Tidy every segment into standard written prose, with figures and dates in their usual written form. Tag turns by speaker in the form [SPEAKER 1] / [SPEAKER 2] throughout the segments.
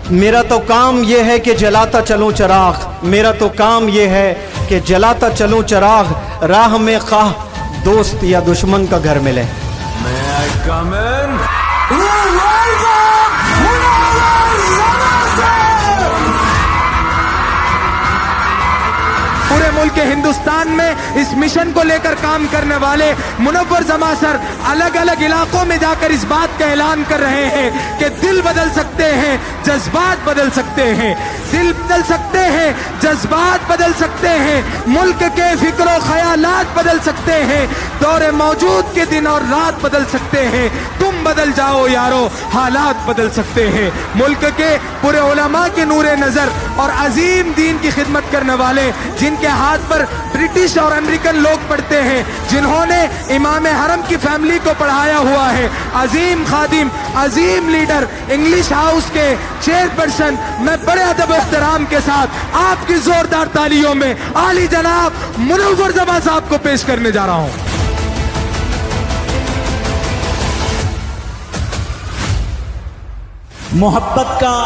[SPEAKER 1] मेरा तो काम ये है कि जलाता चलूं चिराग, मेरा तो काम ये है कि जलाता चलूं चिराग, राह में खाह दोस्त या दुश्मन का घर मिले।
[SPEAKER 2] May I come in?
[SPEAKER 3] पूरे मुल्क हिंदुस्तान में इस मिशन को लेकर काम करने वाले मुनव्वर जमा सर अलग अलग इलाकों में जाकर इस बात का ऐलान कर रहे हैं कि दिल बदल सकते हैं, जज्बात बदल सकते हैं, दिल बदल सकते हैं, जज्बात बदल सकते हैं, मुल्क के फिक्र ख्यालात बदल सकते हैं, दौरे मौजूद के दिन और रात बदल सकते हैं, तुम बदल जाओ यारो, हालात बदल सकते हैं। मुल्क के पूरे उलमा के नूरे नजर और अजीम दीन की खिदमत करने वाले, जिनके हाथ पर ब्रिटिश और अमेरिकन लोग पढ़ते हैं, जिन्होंने इमाम हरम की फैमिली को पढ़ाया हुआ है, अजीम खादिम, अजीम लीडर, इंग्लिश हाउस के चेयरपर्सन, मैं बड़े अदब एहतराम के साथ आपकी जोरदार तालियों में आली जनाब मुनव्वर जमा साहब को पेश करने जा रहा हूं।
[SPEAKER 4] मोहब्बत का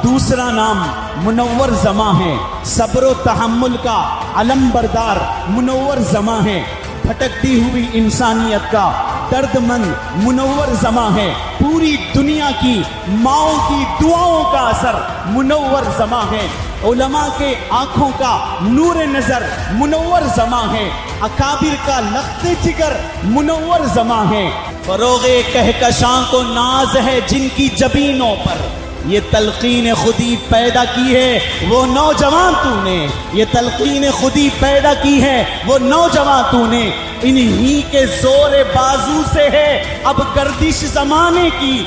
[SPEAKER 4] दूसरा नाम मुनव्वर जमा है, सब्र व तहम्मुल का अलम बरदार मुनव्वर जमा है, भटकती हुई इंसानियत का दर्दमंद मुनव्वर जमा है, पूरी दुनिया की माओं की दुआओं का असर मुनव्वर जमा है, उलमा के आंखों का नूर नजर मुनव्वर जमा है, अकाबिर का लख्ते जिगर मुनव्वर जमा है, फरोगे कहकशां को नाज है जिनकी जबीनों पर, ये तलकीन खुदी पैदा की है वो नौजवान तूने, ये तलकीन खुदी पैदा की है वो नौजवान तूने, इन्हीं के जोर बाजू से है अब गर्दिश जमाने की,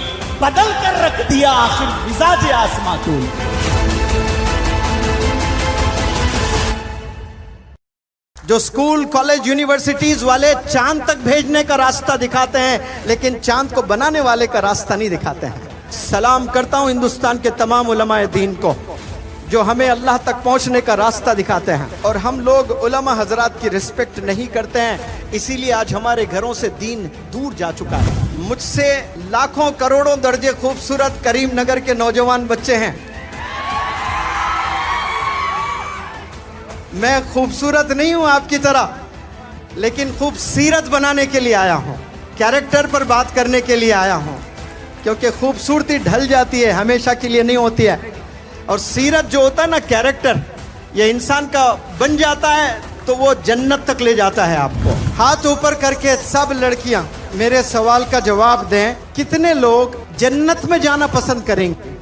[SPEAKER 4] बदल कर रख दिया आखिर मिजाज आसमां तूने।
[SPEAKER 1] जो स्कूल कॉलेज यूनिवर्सिटीज वाले चांद तक भेजने का रास्ता दिखाते हैं, लेकिन चांद को बनाने वाले का रास्ता नहीं दिखाते हैं। सलाम करता हूं हिंदुस्तान के तमाम उलमाए दीन को जो हमें अल्लाह तक पहुंचने का रास्ता दिखाते हैं, और हम लोग उलमा हजरात की रिस्पेक्ट नहीं करते हैं, इसीलिए आज हमारे घरों से दीन दूर जा चुका है। मुझसे लाखों करोड़ों दर्जे खूबसूरत करीम नगर के नौजवान बच्चे हैं, मैं खूबसूरत नहीं हूं आपकी तरह, लेकिन खूबसीरत बनाने के लिए आया हूं, कैरेक्टर पर बात करने के लिए आया हूं, क्योंकि खूबसूरती ढल जाती है, हमेशा के लिए नहीं होती है, और सीरत जो होता है ना, कैरेक्टर, ये इंसान का बन जाता है तो वो जन्नत तक ले जाता है आपको। हाथ ऊपर करके सब लड़कियां मेरे सवाल का जवाब दें, कितने लोग जन्नत में जाना पसंद करेंगे?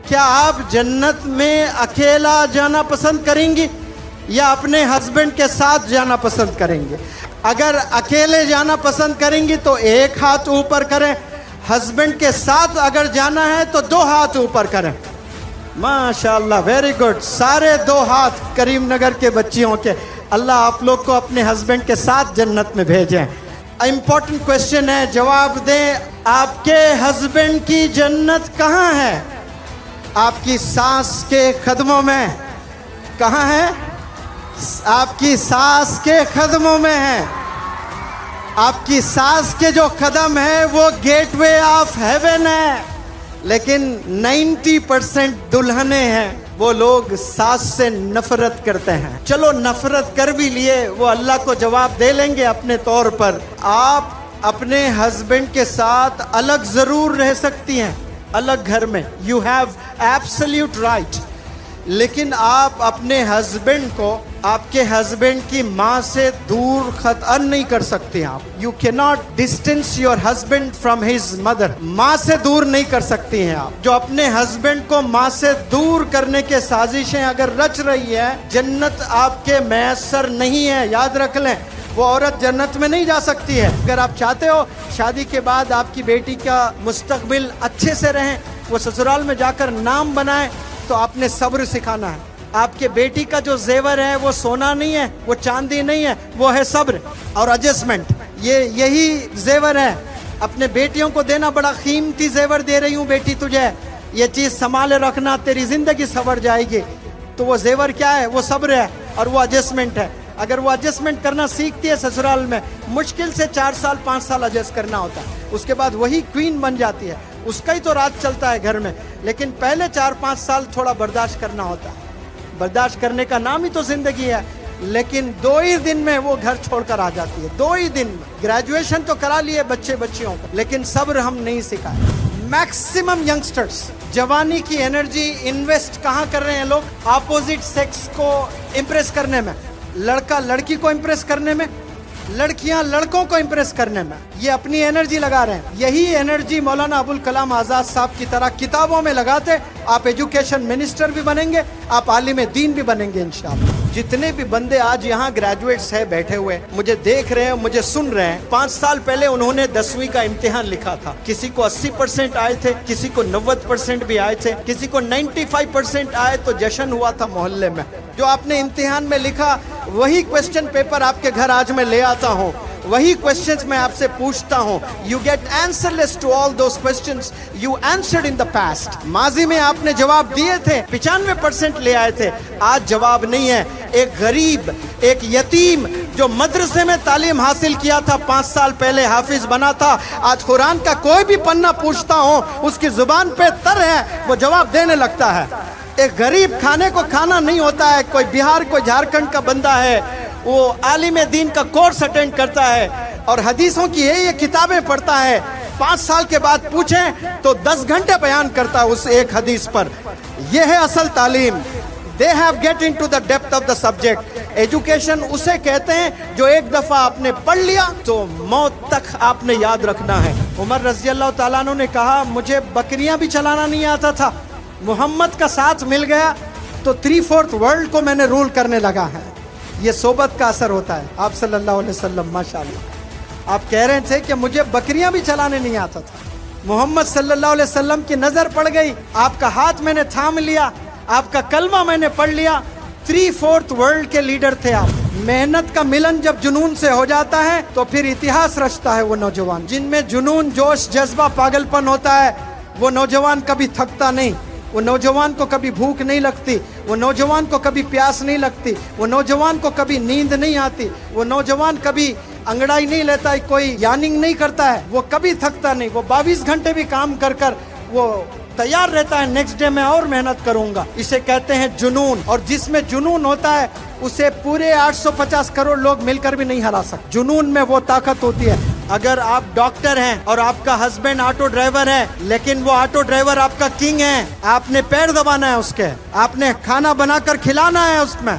[SPEAKER 1] क्या आप जन्नत में अकेला जाना पसंद करेंगी या अपने हस्बैंड के साथ जाना पसंद करेंगे? अगर अकेले जाना पसंद करेंगी तो एक हाथ ऊपर करें, हस्बैंड के साथ अगर जाना है तो दो हाथ ऊपर करें। माशाअल्लाह, वेरी गुड, सारे दो हाथ करीम नगर के बच्चियों के। अल्लाह आप लोग को अपने हस्बैंड के साथ जन्नत में भेजें। इंपॉर्टेंट क्वेश्चन है, जवाब दें, आपके हस्बैंड की जन्नत कहाँ है? आपकी सास के कदमों में। कहाँ है? आपकी सास के कदमों में है। आपकी सास के जो कदम है वो गेटवे ऑफ हेवन है, लेकिन 90% दुल्हने हैं वो लोग सास से नफरत करते हैं। चलो नफरत कर भी लिए, वो अल्लाह को जवाब दे लेंगे अपने तौर पर। आप अपने हस्बैंड के साथ अलग जरूर रह सकती हैं, अलग घर में, यू हैव एब्सोल्यूट राइट, लेकिन आप अपने हस्बैंड को आपके हस्बैंड की माँ से दूर खतन नहीं कर सकते। आप you can not distance your husband from his mother. माँ से दूर नहीं कर सकती हैं आप। जो अपने हस्बैंड को माँ से दूर करने के साजिशें अगर रच रही है, जन्नत आपके मैसर नहीं है, याद रख लें। वो औरत जन्नत में नहीं जा सकती है। अगर आप चाहते हो शादी के बाद आपकी बेटी का मुस्तकबिल अच्छे से रहे, वो ससुराल में जाकर नाम बनाए, तो आपने सब्र सिखाना है। आपके बेटी का जो जेवर है वो सोना नहीं है, वो चांदी नहीं है, वो है सब्र और एडजस्टमेंट। यही जेवर है। अपने बेटियों को देना, बड़ा कीमती जेवर दे रही हूँ बेटी तुझे, ये चीज़ संभाले रखना, तेरी जिंदगी संवर जाएगी। तो वो जेवर क्या है? वो सब्र है और वो एडजस्टमेंट है। अगर वो एडजस्टमेंट करना सीखती है ससुराल में, मुश्किल से 4 साल 5 साल एडजस्ट करना होता है, उसके बाद वही क्वीन बन जाती है। उसका ही तो राज चलता है घर में। लेकिन पहले 4-5 साल थोड़ा बर्दाश्त करना होता है। बर्दाश्त करने का नाम ही तो जिंदगी है। लेकिन 2 ही दिन में वो घर छोड़कर आ जाती है, 2 ही दिन में। ग्रेजुएशन तो करा लिए बच्चियों को, लेकिन सब्र हम नहीं सिखाए। मैक्सिमम यंगस्टर्स जवानी की एनर्जी इन्वेस्ट कहाँ कर रहे हैं लोग? अपोजिट सेक्स को इम्प्रेस करने में, लड़का लड़की को इम्प्रेस करने में, लड़कियां लड़कों को इम्प्रेस करने में ये अपनी एनर्जी लगा रहे हैं। यही एनर्जी मौलाना अबुल कलाम आज़ाद साहब की तरह किताबों में लगाते, आप एजुकेशन मिनिस्टर भी बनेंगे, आप आलिम दीन भी बनेंगे इंशाअल्लाह। जितने भी बंदे आज यहाँ ग्रेजुएट्स हैं बैठे हुए, मुझे देख रहे हैं, मुझे सुन रहे हैं, 5 साल पहले उन्होंने 10वीं का इम्तिहान लिखा था। किसी को 80% आए थे, किसी को 90% भी आए थे, किसी को 95% आए तो जश्न हुआ था मोहल्ले में। जो आपने इम्तिहान में लिखा वही क्वेश्चन पेपर आपके घर आज मैं ले आता हूँ, वही क्वेश्चंस मैं आपसे पूछता हूँ। You get answers to all those questions you answered in the past. माजी में आपने जवाब दिए थे, 95% ले आए थे, आज जवाब नहीं है। एक गरीब, एक यतीम जो मदरसे में तालीम हासिल किया था, 5 साल पहले हाफिज बना था, आज कुरान का कोई भी पन्ना पूछता हूँ उसकी जुबान पे तर है, वो जवाब देने लगता है। एक गरीब खाने को खाना नहीं होता है, कोई बिहार कोई झारखंड का बंदा है, वो आलिम दीन का कोर्स अटेंड करता है और हदीसों की ये किताबें पढ़ता है, 5 साल के बाद पूछें तो 10 घंटे बयान करता है उस एक हदीस पर। यह है असल तालीम। They have get into the depth of the subject. Education उसे कहते हैं जो एक दफा आपने पढ़ लिया तो मौत तक आपने याद रखना है। उमर रज़ी अल्लाह ताला अन्हु ने कहा, मुझे बकरियां भी चलाना नहीं आता था, मोहम्मद का साथ मिल गया तो 3/4 वर्ल्ड को मैंने रूल करने लगा है। ये सोबत का असर होता है। आप सल्लल्लाहु अलैहि वसल्लम माशाअल्लाह, आप कह रहे थे कि मुझे बकरियां भी चलाने नहीं आता था, मोहम्मद सल्लल्लाहु अलैहि वसल्लम की नजर पड़ गई, आपका हाथ मैंने थाम लिया, आपका कलमा मैंने पढ़ लिया, 3/4 वर्ल्ड के लीडर थे आप। मेहनत का मिलन जब जुनून से हो जाता है तो फिर इतिहास रचता है वो नौजवान। जिनमें जुनून, जोश, जज्बा, पागलपन होता है, वो नौजवान कभी थकता नहीं, वो नौजवान को कभी भूख नहीं लगती, वो नौजवान को कभी प्यास नहीं लगती, वो नौजवान को कभी नींद नहीं आती, वो नौजवान कभी अंगड़ाई नहीं लेता है, कोई यानिंग नहीं करता है, वो कभी थकता नहीं, वो 22 घंटे भी काम कर कर वो तैयार रहता है, नेक्स्ट डे में और मेहनत करूंगा। इसे कहते हैं जुनून। और जिसमें जुनून होता है उसे पूरे 850 करोड़ लोग मिलकर भी नहीं हरा सकते। जुनून में वो ताकत होती है। अगर आप डॉक्टर हैं और आपका हस्बैंड ऑटो ड्राइवर है, लेकिन वो ऑटो ड्राइवर आपका किंग है, आपने पैर दबाना है उसके, आपने खाना बनाकर खिलाना है उसमें,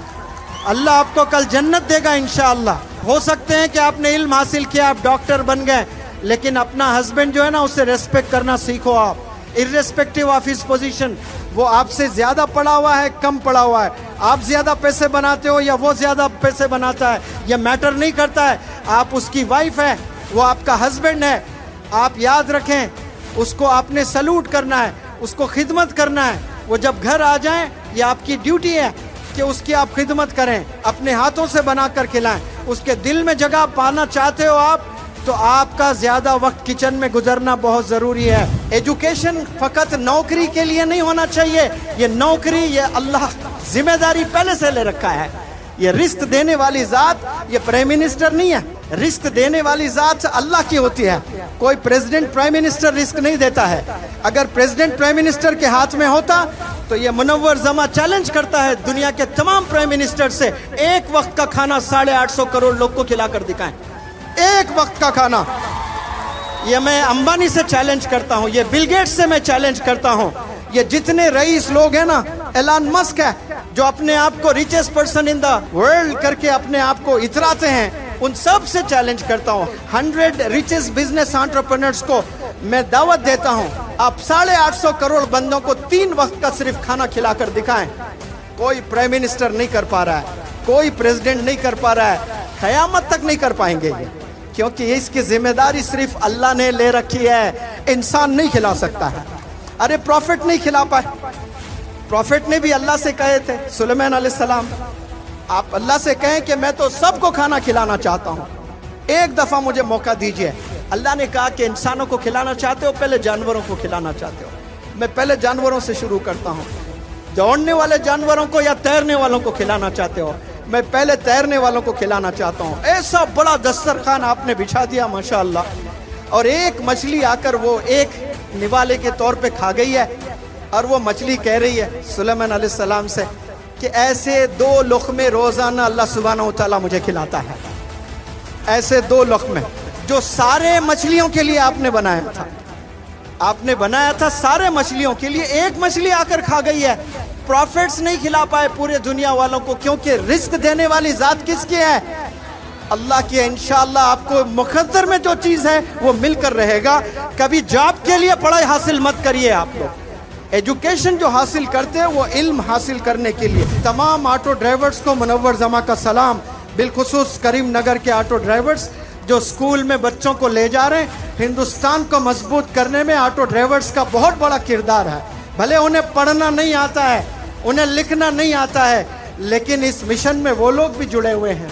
[SPEAKER 1] अल्लाह आपको कल जन्नत देगा इंशाअल्लाह। हो सकते हैं कि आपने इल्म हासिल किया, आप डॉक्टर बन गए, लेकिन अपना हस्बैंड जो है ना उसे रेस्पेक्ट करना सीखो आप, इर्रेस्पेक्टिव ऑफ हिज पोजीशन। वो आपसे ज्यादा पढ़ा हुआ है, कम पढ़ा हुआ है, आप ज्यादा पैसे बनाते हो या वो ज्यादा पैसे बनाता है, ये मैटर नहीं करता है। आप उसकी वाइफ है, वो आपका हस्बैंड है, आप याद रखें उसको आपने सलूट करना है, उसको खिदमत करना है। वो जब घर आ जाए ये आपकी ड्यूटी है कि उसकी आप खिदमत करें, अपने हाथों से बनाकर खिलाएं। उसके दिल में जगह पाना चाहते हो आप तो आपका ज्यादा वक्त किचन में गुजरना बहुत जरूरी है। एजुकेशन फकत नौकरी के लिए नहीं होना चाहिए, ये नौकरी ये अल्लाह जिम्मेदारी पहले से ले रखा है। ये रिस्क देने वाली जात ये प्राइम मिनिस्टर नहीं है, रिस्क देने वाली जात अल्लाह की होती है। कोई प्रेसिडेंट प्राइम मिनिस्टर रिस्क नहीं देता है। अगर प्रेसिडेंट प्राइम मिनिस्टर के हाथ में होता तो ये मुनव्वर जमा चैलेंज करता है दुनिया के तमाम प्राइम मिनिस्टर से, एक वक्त का खाना 850 करोड़ लोग को खिलाकर दिखाएं, एक वक्त का खाना। ये मैं अंबानी से चैलेंज करता हूँ, ये बिल गेट्स से मैं चैलेंज करता हूँ, ये जितने रईस लोग हैं ना, एलन मस्क है जो अपने आप को richest person in the world करके अपने आप को इतराते हैं, उन सब से चैलेंज करता हूँ। 100 रिचेस्ट बिजनेस एंटरप्रेन्योर्स को मैं दावत देता हूँ, आप 850 करोड़ बंदों को 3 वक्त का सिर्फ खाना खिलाकर दिखाएं। कोई प्राइम मिनिस्टर नहीं कर पा रहा है, कोई प्रेसिडेंट नहीं कर पा रहा है, कयामत तक नहीं कर पाएंगे ये, क्योंकि इसकी जिम्मेदारी सिर्फ अल्लाह ने ले रखी है, इंसान नहीं खिला सकता है। अरे प्रॉफिट नहीं खिला पाए, प्रॉफिट ने भी अल्लाह से कहे थे, सुलेमान अलैहिस्सलाम, आप अल्लाह से कहें कि मैं तो सबको खाना खिलाना चाहता हूँ, एक दफा मुझे मौका दीजिए। अल्लाह ने कहा कि इंसानों को खिलाना चाहते हो, पहले जानवरों को खिलाना चाहते हो। मैं पहले जानवरों से शुरू करता हूँ। दौड़ने वाले जानवरों को या तैरने वालों को खिलाना चाहते हो, मैं पहले तैरने वालों को खिलाना चाहता हूँ। ऐसा बड़ा दस्तरखान आपने बिछा दिया माशाअल्लाह, और एक मछली आकर वो एक निवाले के तौर पे खा गई है। और वो मछली कह रही है सुलेमान अलैहिस्सलाम से कि ऐसे 2 लुक़मे रोज़ाना अल्लाह सुब्हानहू व तआला मुझे खिलाता है, ऐसे 2 लुक़मे जो सारे मछलियों के लिए आपने बनाया था। आपने बनाया था सारे मछलियों के लिए, एक मछली आकर खा गई है। प्रॉफिट्स नहीं खिला पाए पूरे दुनिया वालों को, क्योंकि रिस्क देने वाली ज़ात किसकी है? अल्लाह की है। इंशाअल्लाह आपको मुक़द्दर में जो चीज़ है वो मिलकर रहेगा। कभी जॉब के लिए पढ़ाई हासिल मत करिए आप लोग, एजुकेशन जो हासिल करते हैं वो इल्म हासिल करने के लिए। तमाम ऑटो ड्राइवर्स को मुनव्वर जमा का सलाम, बिलखुसूस करीम नगर के ऑटो ड्राइवर्स जो स्कूल में बच्चों को ले जा रहे हैं। हिंदुस्तान को मजबूत करने में ऑटो ड्राइवर्स का बहुत बड़ा किरदार है। भले उन्हें पढ़ना नहीं आता है, उन्हें लिखना नहीं आता है, लेकिन इस मिशन में वो लोग भी जुड़े हुए हैं।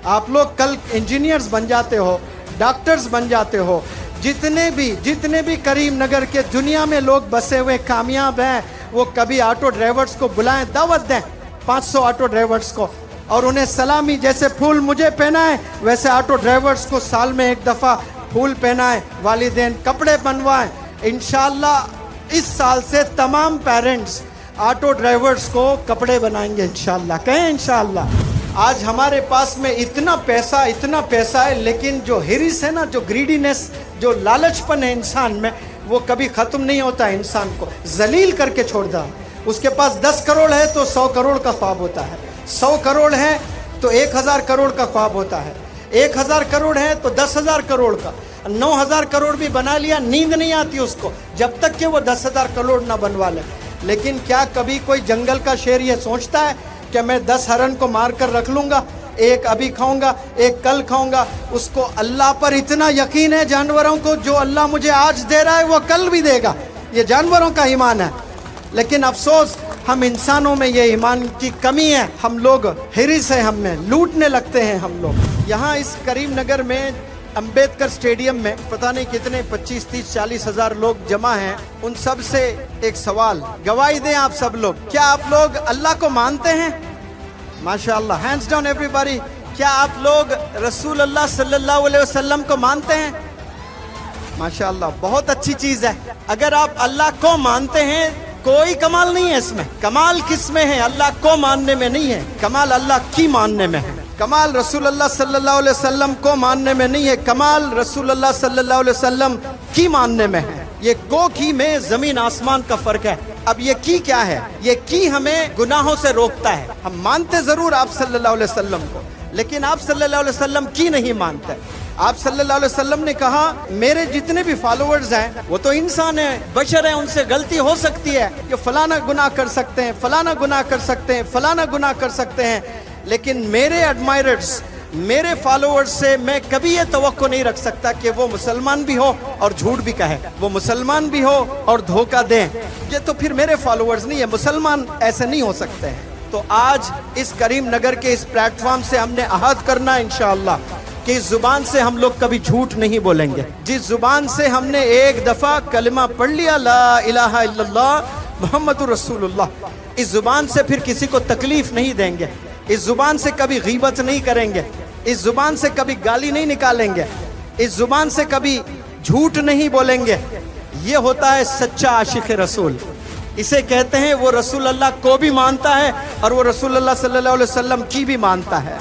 [SPEAKER 1] आप लोग कल इंजीनियर्स बन जाते हो, डॉक्टर्स बन जाते हो। जितने भी करीम नगर के दुनिया में लोग बसे हुए कामयाब हैं, वो कभी ऑटो ड्राइवर्स को बुलाएं, दावत दें 500 ऑटो ड्राइवर्स को, और उन्हें सलामी, जैसे फूल मुझे पहनाएं वैसे ऑटो ड्राइवर्स को साल में एक दफ़ा फूल पहनाएं, वालिदैन कपड़े बनवाएं। इंशाअल्लाह इस साल से तमाम पेरेंट्स ऑटो ड्राइवर्स को कपड़े बनाएंगे इंशाअल्लाह। कहें इंशाअल्लाह। आज हमारे पास में इतना पैसा है, लेकिन जो हिरिस है ना, जो ग्रीडीनेस, जो लालचपन है इंसान में, वो कभी ख़त्म नहीं होता है। इंसान को जलील करके छोड़ दा। उसके पास 10 करोड़ है तो 100 करोड़ का ख्वाब होता है, 100 करोड़ है तो 1000 करोड़ का ख्वाब होता है, 1000 करोड़ है तो 10,000 करोड़ का, 9,000 करोड़ भी बना लिया, नींद नहीं आती उसको जब तक कि वो 10,000 करोड़ ना बनवा ले। लेकिन क्या कभी कोई जंगल का शेर ये सोचता है कि मैं 10 हरन को मार कर रख लूँगा, एक अभी खाऊंगा, एक कल खाऊंगा? उसको अल्लाह पर इतना यकीन है, जानवरों को, जो अल्लाह मुझे आज दे रहा है वो कल भी देगा। ये जानवरों का ईमान है। लेकिन अफसोस हम इंसानों में ये ईमान की कमी है। हम लोग हिरिस है, हमें लूटने लगते हैं हम लोग। यहाँ इस करीम नगर में अंबेडकर स्टेडियम में पता नहीं कितने 25, 30, 40 हज़ार लोग जमा हैं। उन सब से एक सवाल, गवाही दें आप सब लोग, क्या आप लोग अल्लाह को मानते हैं? माशाअल्लाह, हैंड्स डाउन एवरीबॉडी। क्या आप लोग रसूल अल्लाह सल्लल्लाहु अलैहि वसल्लम को मानते हैं? माशाअल्लाह, बहुत अच्छी चीज़ है। अगर आप अल्लाह को मानते हैं, कोई कमाल नहीं है इसमें। कमाल किस में है? अल्लाह को मानने में नहीं है, कमाल अल्लाह की मानने में है। कमाल रसूल अल्लाह सल्लल्लाहु अलैहि वसल्लम को मानने में नहीं है, कमाल रसूल अल्लाह सल्लल्लाहु अलैहि वसल्लम की मानने में है। ये को की में ज़मीन आसमान का फ़र्क है। अब ये की क्या है? ये की हमें गुनाहों से रोकता है। हम मानते ज़रूर आप सल्लल्लाहु अलैहि वसल्लम को, लेकिन आप सल्लल्लाहु अलैहि वसल्लम की नहीं मानते। आप सल्लल्लाहु अलैहि वसल्लम ने कहा मेरे जितने भी फॉलोअर्स हैं वो तो इंसान हैं, बशर हैं, उनसे गलती हो सकती है कि फलाना गुनाह कर सकते हैं, फलाना गुनाह कर सकते हैं, फलाना गुनाह कर सकते हैं, लेकिन मेरे एडमायरर्स, मेरे फॉलोअर्स से मैं कभी ये तवक्को नहीं रख सकता कि वो मुसलमान भी हो और झूठ भी कहे, वो मुसलमान भी हो और धोखा दें। ये तो फिर मेरे फॉलोअर्स नहीं है, मुसलमान ऐसे नहीं हो सकते हैं। तो आज इस करीम नगर के इस प्लेटफॉर्म से हमने अहद करना है इंशाअल्लाह कि इस जुबान से हम लोग कभी झूठ नहीं बोलेंगे। जिस जुबान से हमने एक दफ़ा कलमा पढ़ लिया ला इलाहा इल्लल्लाह मुहम्मदुर रसूलुल्लाह, इस जुबान से फिर किसी को तकलीफ नहीं देंगे, इस जुबान से कभी गीबत नहीं करेंगे, इस जुबान से कभी गाली नहीं निकालेंगे, इस जुबान से कभी झूठ नहीं बोलेंगे। ये होता है सच्चा आशिक रसूल। इसे कहते हैं वो रसूल अल्लाह को भी मानता है और वो रसूल अल्लाह सल्लल्लाहु अलैहि वसल्लम की भी मानता है।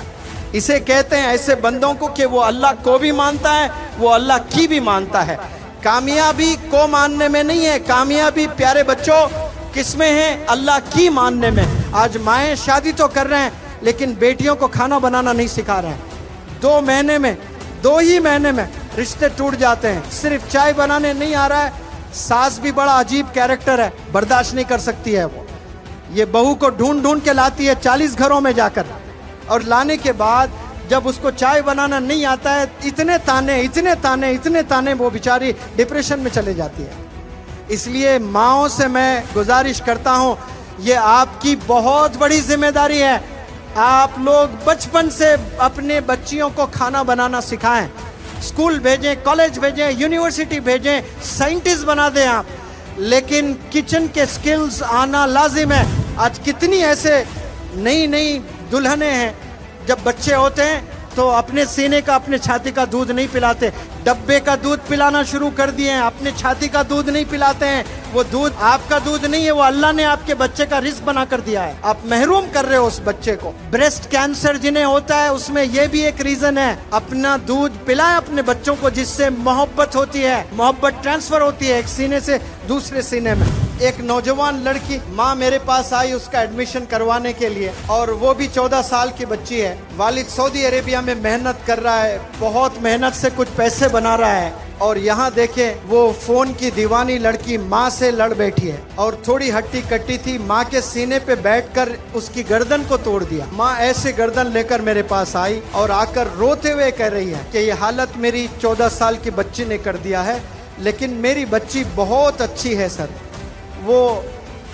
[SPEAKER 1] इसे कहते हैं ऐसे बंदों को कि वो अल्लाह को भी मानता है, वो अल्लाह की भी मानता है। कामयाबी को मानने में नहीं है, कामयाबी प्यारे बच्चों किस में है? अल्लाह की मानने में। आज माएँ शादी तो कर रहे हैं लेकिन बेटियों को खाना बनाना नहीं सिखा रहे हैं। 2 महीने में, 2 ही महीने में रिश्ते टूट जाते हैं। सिर्फ चाय बनाने नहीं आ रहा है, सास भी बड़ा अजीब कैरेक्टर है, बर्दाश्त नहीं कर सकती है वो। ये बहू को ढूंढ ढूंढ के लाती है 40 घरों में जाकर, और लाने के बाद जब उसको चाय बनाना नहीं आता है, इतने ताने वो बेचारी डिप्रेशन में चले जाती है। इसलिए माँओं से मैं गुजारिश करता हूँ, ये आपकी बहुत बड़ी जिम्मेदारी है। आप लोग बचपन से अपने बच्चियों को खाना बनाना सिखाएं, स्कूल भेजें, कॉलेज भेजें, यूनिवर्सिटी भेजें, साइंटिस्ट बना दें आप, लेकिन किचन के स्किल्स आना लाजिम है। आज कितनी ऐसे नई नई दुल्हनें हैं, जब बच्चे होते हैं तो अपने सीने का, अपने छाती का दूध नहीं पिलाते, डब्बे का दूध पिलाना शुरू कर दिए हैं, अपने छाती का दूध नहीं पिलाते हैं। वो दूध आपका दूध नहीं है, वो अल्लाह ने आपके बच्चे का रिस्क बना कर दिया है, आप महरूम कर रहे हो उस बच्चे को। ब्रेस्ट कैंसर जिन्हें होता है उसमें ये भी एक रीजन है, अपना दूध पिलाएं अपने बच्चों को, जिससे मोहब्बत होती है, मोहब्बत ट्रांसफर होती है एक सीने से दूसरे सीने में। एक नौजवान लड़की माँ मेरे पास आई उसका एडमिशन करवाने के लिए, और वो भी 14 साल की बच्ची है। वालिद सऊदी अरेबिया में मेहनत कर रहा है, बहुत मेहनत से कुछ पैसे बना रहा है, और यहाँ देखे वो फोन की दीवानी लड़की माँ से लड़ बैठी है, और थोड़ी हट्टी कट्टी थी, माँ के सीने पे बैठकर उसकी गर्दन को तोड़ दिया। माँ ऐसे गर्दन लेकर मेरे पास आई और आकर रोते हुए कह रही है कि ये हालत मेरी 14 साल की बच्ची ने कर दिया है, लेकिन मेरी बच्ची बहुत अच्छी है सर। वो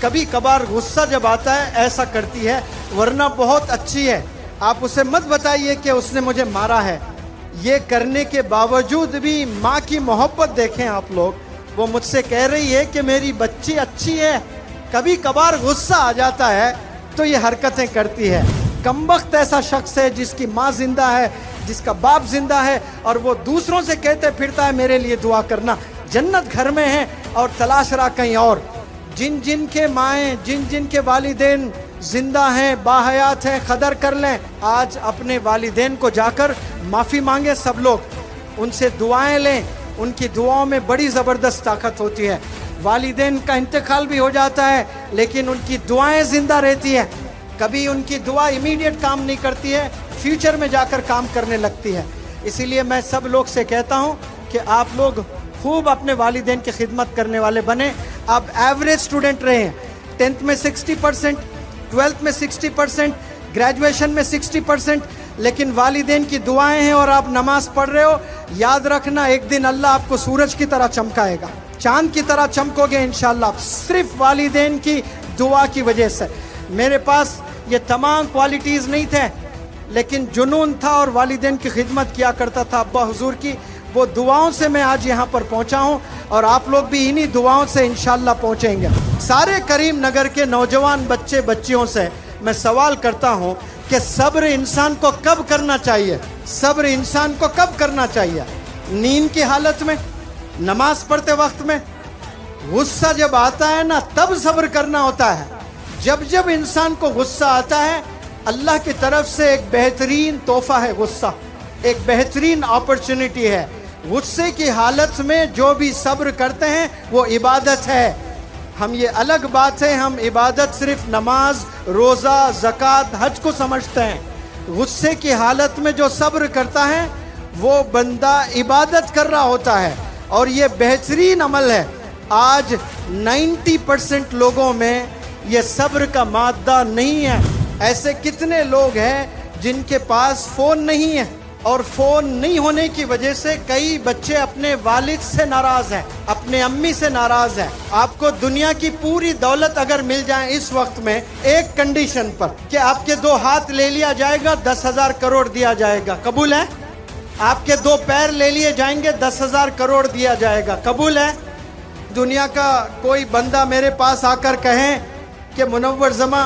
[SPEAKER 1] कभी कभार गुस्सा जब आता है ऐसा करती है, वरना बहुत अच्छी है। आप उसे मत बताइए कि उसने मुझे मारा है। ये करने के बावजूद भी माँ की मोहब्बत देखें आप लोग, वो मुझसे कह रही है कि मेरी बच्ची अच्छी है, कभी कभार गुस्सा आ जाता है तो ये हरकतें करती है। कमबख्त ऐसा शख्स है जिसकी माँ जिंदा है, जिसका बाप जिंदा है, और वो दूसरों से कहते फिरता है मेरे लिए दुआ करना, जन्नत घर में है और तलाश रहा कहीं और। जिन जिन के माएँ, जिन जिन के वालिदैन जिंदा हैं, बाहयात हैं, कदर कर लें। आज अपने वालिदैन को जाकर माफ़ी मांगे सब लोग, उनसे दुआएं लें, उनकी दुआओं में बड़ी ज़बरदस्त ताकत होती है। वालिदैन का इंतकाल भी हो जाता है लेकिन उनकी दुआएं ज़िंदा रहती है। कभी उनकी दुआ इमीडिएट काम नहीं करती है, फ्यूचर में जाकर काम करने लगती है। इसीलिए मैं सब लोग से कहता हूँ कि आप लोग खूब अपने वालिदैन की खिदमत करने वाले बने। आप एवरेज स्टूडेंट रहे हैं, 10th में 60%, 12th में 60%, ग्रेजुएशन में 60%, लेकिन वालिदैन की दुआएं हैं और आप नमाज पढ़ रहे हो। याद रखना एक दिन अल्लाह आपको सूरज की तरह चमकाएगा, चांद की तरह चमकोगे इंशाल्लाह, सिर्फ वालिदैन की दुआ की वजह से। मेरे पास ये तमाम क्वालिटीज़ नहीं थे, लेकिन जुनून था और वालिदैन की खिदमत किया करता था अब्बा हुजूर की। वो दुआओं से मैं आज यहाँ पर पहुँचा हूँ और आप लोग भी इन्हीं दुआओं से इंशाल्लाह पहुँचेंगे। सारे करीम नगर के नौजवान बच्चे बच्चियों से मैं सवाल करता हूँ कि सब्र इंसान को कब करना चाहिए? सब्र इंसान को कब करना चाहिए? नींद की हालत में, नमाज पढ़ते वक्त में? गुस्सा जब आता है ना तब सब्र करना होता है। जब जब इंसान को गुस्सा आता है, अल्लाह की तरफ से एक बेहतरीन तोहफा है गुस्सा, एक बेहतरीन अपॉर्चुनिटी है। गुस्से की हालत में जो भी सब्र करते हैं वो इबादत है। हम ये अलग बात है, हम इबादत सिर्फ नमाज, रोज़ा, ज़कात, हज को समझते हैं। गुस्से की हालत में जो सब्र करता है वो बंदा इबादत कर रहा होता है, और ये बेहतरीन अमल है। आज 90% लोगों में ये सब्र का मादा नहीं है। ऐसे कितने लोग हैं जिनके पास फ़ोन नहीं है, और फ़ोन नहीं होने की वजह से कई बच्चे अपने वालिद से नाराज़ हैं, अपने अम्मी से नाराज़ हैं। आपको दुनिया की पूरी दौलत अगर मिल जाए इस वक्त में, एक कंडीशन पर कि आपके 2 हाथ ले लिया जाएगा, 10,000 करोड़ दिया जाएगा, कबूल है? आपके 2 पैर ले लिए जाएंगे, 10,000 करोड़ दिया जाएगा, कबूल है? दुनिया का कोई बंदा मेरे पास आकर कहे कि मुनव्वर जमा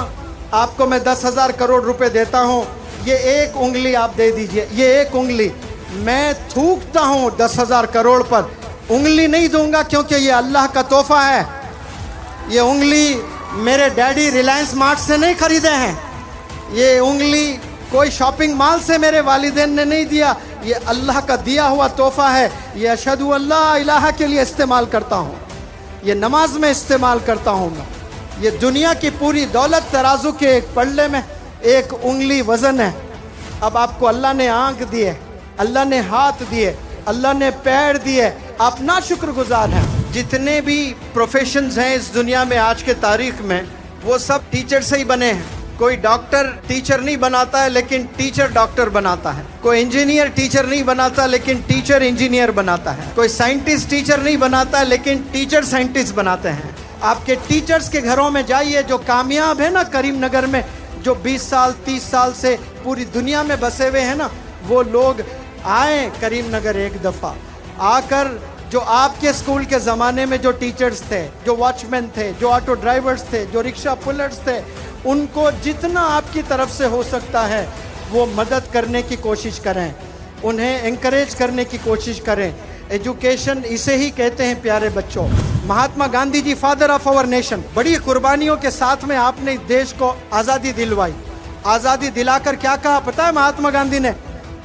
[SPEAKER 1] आपको मैं 10,000 करोड़ रुपए देता हूँ, ये एक उंगली आप दे दीजिए, ये एक उंगली, मैं थूकता हूँ 10,000 करोड़ पर, उंगली नहीं दूंगा क्योंकि ये अल्लाह का तोहफा है। ये उंगली मेरे डैडी रिलायंस मार्ट से नहीं खरीदे हैं, ये उंगली कोई शॉपिंग मॉल से मेरे वालिदैन ने नहीं दिया, ये अल्लाह का दिया हुआ तोहफा है। ये अशहदु अल्ला इलाहा के लिए इस्तेमाल करता हूँ, ये नमाज में इस्तेमाल करता हूँ मैं। ये दुनिया की पूरी दौलत तराजू के एक पल्ले में एक उंगली वजन है। अब आपको अल्लाह ने आंख दिए, अल्लाह ने हाथ दिए, अल्लाह ने पैर दिए, आप ना शुक्रगुजार हैं। जितने भी प्रोफेशंस हैं इस दुनिया में आज के तारीख में, वो सब टीचर से ही बने हैं। कोई डॉक्टर टीचर नहीं बनाता है लेकिन टीचर डॉक्टर बनाता है। कोई इंजीनियर टीचर नहीं बनाता लेकिन टीचर इंजीनियर बनाता है। कोई साइंटिस्ट टीचर नहीं बनाता लेकिन टीचर साइंटिस्ट बनाते हैं। आपके टीचर्स के घरों में जाइए जो कामयाब है ना करीम नगर में, जो 20 साल 30 साल से पूरी दुनिया में बसे हुए हैं ना, वो लोग आए करीम नगर एक दफ़ा आकर। जो आपके स्कूल के ज़माने में जो टीचर्स थे, जो वॉचमैन थे, जो ऑटो ड्राइवर्स थे, जो रिक्शा पुलर्स थे, उनको जितना आपकी तरफ से हो सकता है वो मदद करने की कोशिश करें, उन्हें encourage करने की कोशिश करें। एजुकेशन इसे ही कहते हैं प्यारे बच्चों। Mahatma Gandhi ji father of our nation, बड़ी कुर्बानियों के साथ में आपने इस देश को आज़ादी दिलवाई। आज़ादी दिलाकर क्या कहा पता है महात्मा गांधी ने?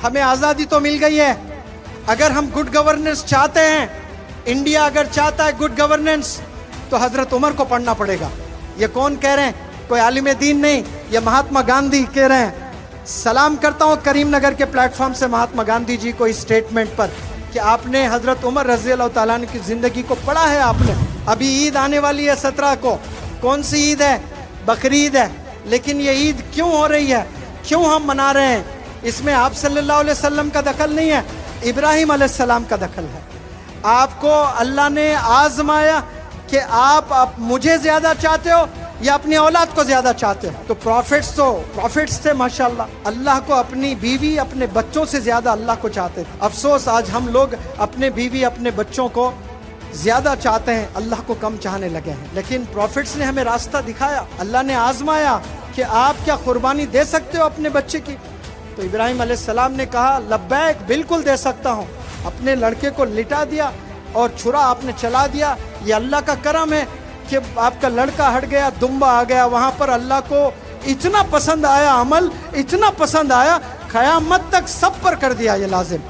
[SPEAKER 1] हमें आज़ादी तो मिल गई है, अगर हम गुड गवर्नेंस चाहते हैं, इंडिया अगर चाहता है गुड गवर्नेंस, तो हजरत उमर को पढ़ना पड़ेगा। ये कौन कह रहे हैं? कोई आलिम दीन नहीं, ये महात्मा गांधी कह रहे हैं। सलाम करता हूँ करीमनगर के प्लेटफॉर्म से महात्मा गांधी जी को इस स्टेटमेंट पर कि आपने हजरत उमर रज़ी अल्लाह ताला अन्हु की ज़िंदगी को पढ़ा है आपने। अभी ईद आने वाली है 17 को, कौन सी ईद है? बकरीद है। लेकिन ये ईद क्यों हो रही है, क्यों हम मना रहे हैं? इसमें आप सल्लल्लाहु अलैहि वसल्लम का दखल नहीं है, इब्राहिम अलैहिस्सलाम का दखल है। आपको अल्लाह ने आजमाया कि आप मुझे ज़्यादा चाहते हो या अपनी औलाद को ज़्यादा चाहते हो। तो प्रॉफिट्स थे माशाल्लाह, अल्लाह को अपनी बीवी अपने बच्चों से ज़्यादा अल्लाह को चाहते थे। अफसोस आज हम लोग अपने बीवी अपने बच्चों को ज़्यादा चाहते हैं, अल्लाह को कम चाहने लगे हैं। लेकिन प्रॉफिट्स ने हमें रास्ता दिखाया, अल्लाह ने आजमाया कि आप क्या कुर्बानी दे सकते हो अपने बच्चे की। तो इब्राहिम अलैहिस्सलाम ने कहा लब्बैक, बिल्कुल दे सकता हूँ। अपने लड़के को लिटा दिया और छुरा आपने चला दिया। ये अल्लाह का करम है कि आपका लड़का हट गया, दुम्बा आ गया। वहाँ पर अल्लाह को इतना पसंद आया अमल, इतना पसंद आया, क़यामत तक सब पर कर दिया ये लाजिम।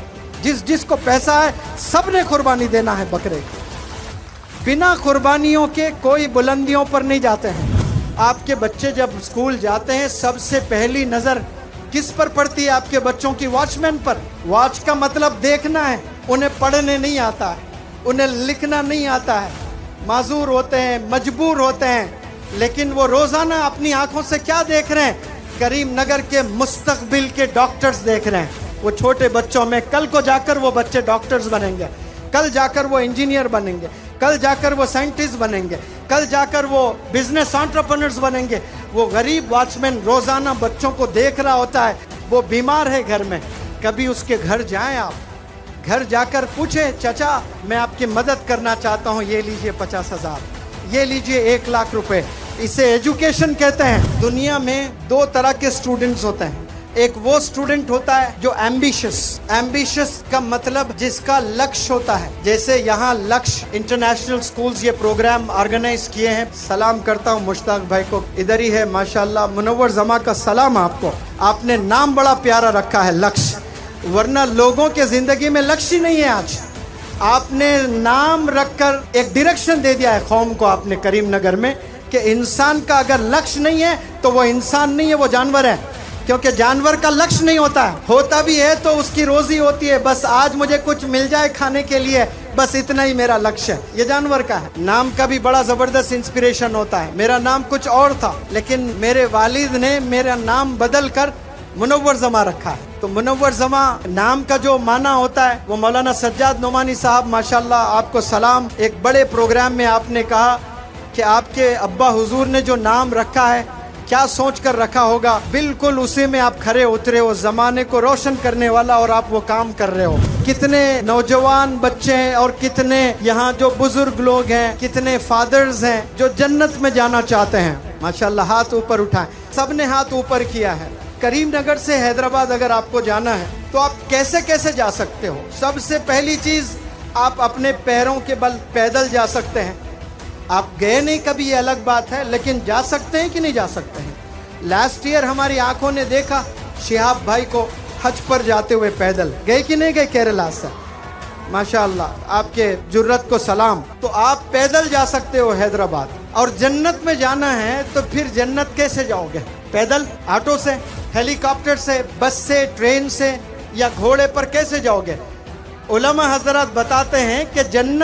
[SPEAKER 1] जिसको पैसा है सब ने कुर्बानी देना है बकरे की। बिना कुर्बानियों के कोई बुलंदियों पर नहीं जाते हैं। आपके बच्चे जब स्कूल जाते हैं सबसे पहली नज़र किस पर पड़ती है? आपके बच्चों की वॉचमैन पर। वॉच का मतलब देखना है, उन्हें पढ़ने नहीं आता है, उन्हें लिखना नहीं आता है, माजूर होते हैं, मजबूर होते हैं। लेकिन वो रोज़ाना अपनी आंखों से क्या देख रहे हैं? करीमनगर के मुस्तकबिल के डॉक्टर्स देख रहे हैं। वो छोटे बच्चों में कल को जाकर वो बच्चे डॉक्टर्स बनेंगे, कल जाकर वो इंजीनियर बनेंगे, कल जाकर वो साइंटिस्ट बनेंगे, कल जाकर वो बिजनेस एंटरप्रेन्योर्स बनेंगे। वो गरीब वॉचमैन रोज़ाना बच्चों को देख रहा होता है। वो बीमार है घर में, कभी उसके घर जाएं आप, घर जाकर पूछे चाचा मैं आपकी मदद करना चाहता हूँ, ये लीजिए 50,000, ये लीजिए 1 लाख रुपए। इसे एजुकेशन कहते हैं। दुनिया में 2 तरह के स्टूडेंट्स होते हैं। एक वो स्टूडेंट होता है जो एम्बिशियस का मतलब जिसका लक्ष्य होता है। जैसे यहाँ लक्ष्य इंटरनेशनल स्कूल्स ये प्रोग्राम ऑर्गेनाइज किए हैं। सलाम करता हूँ मुश्ताक भाई को, इधर ही है माशाल्लाह। मुनव्वर जमा का सलाम आपको, आपने नाम बड़ा प्यारा रखा है लक्ष्य, वरना लोगों के जिंदगी में लक्ष्य ही नहीं है। आज आपने नाम रखकर एक डायरेक्शन दे दिया है कौम को आपने करीमनगर में कि इंसान का अगर लक्ष्य नहीं है तो वो इंसान नहीं है, वो जानवर है। क्योंकि जानवर का लक्ष्य नहीं होता है, होता भी है तो उसकी रोजी होती है, बस आज मुझे कुछ मिल जाए खाने के लिए, बस इतना ही मेरा लक्ष्य है। ये जानवर का है। नाम का भी बड़ा जबरदस्त इंस्पिरेशन होता है। मेरा नाम कुछ और था, लेकिन मेरे वालिद ने मेरा नाम बदल कर मुनव्वर जमा रखा है। तो मुनव्वर जमा नाम का जो माना होता है वो मौलाना सज्जाद नोमानी साहब माशाल्लाह आपको सलाम। एक बड़े प्रोग्राम में आपने कहा कि आपके अब्बा हुजूर ने जो नाम रखा है क्या सोच कर रखा होगा, बिल्कुल उसी में आप खरे उतरे हो, जमाने को रोशन करने वाला, और आप वो काम कर रहे हो। कितने नौजवान बच्चे हैं और कितने यहाँ जो बुजुर्ग लोग हैं, कितने फादर्स हैं जो जन्नत में जाना चाहते हैं। माशाल्लाह हाथ ऊपर उठाएं, सबने हाथ ऊपर किया है। करीमनगर से हैदराबाद अगर आपको जाना है तो आप कैसे कैसे जा सकते हो? सबसे पहली चीज आप अपने पैरों के बल पैदल जा सकते हैं। आप गए नहीं कभी ये अलग बात है, लेकिन जा सकते हैं कि नहीं जा सकते हैं। लास्ट ईयर हमारी आंखों ने देखा शिहाब भाई को हज पर जाते हुए पैदल, गए कि नहीं गए केरला से? माशाअल्लाह आपके जुर्रत को सलाम। तो आप पैदल जा सकते हो हैदराबाद, और जन्नत में जाना है तो फिर जन्नत कैसे जाओगे? पैदल, ऑटो से, हेलीकॉप्टर से, बस से, ट्रेन से, या घोड़े पर कैसे जाओगे? उलमा हजरत बताते हैं कि जन्नत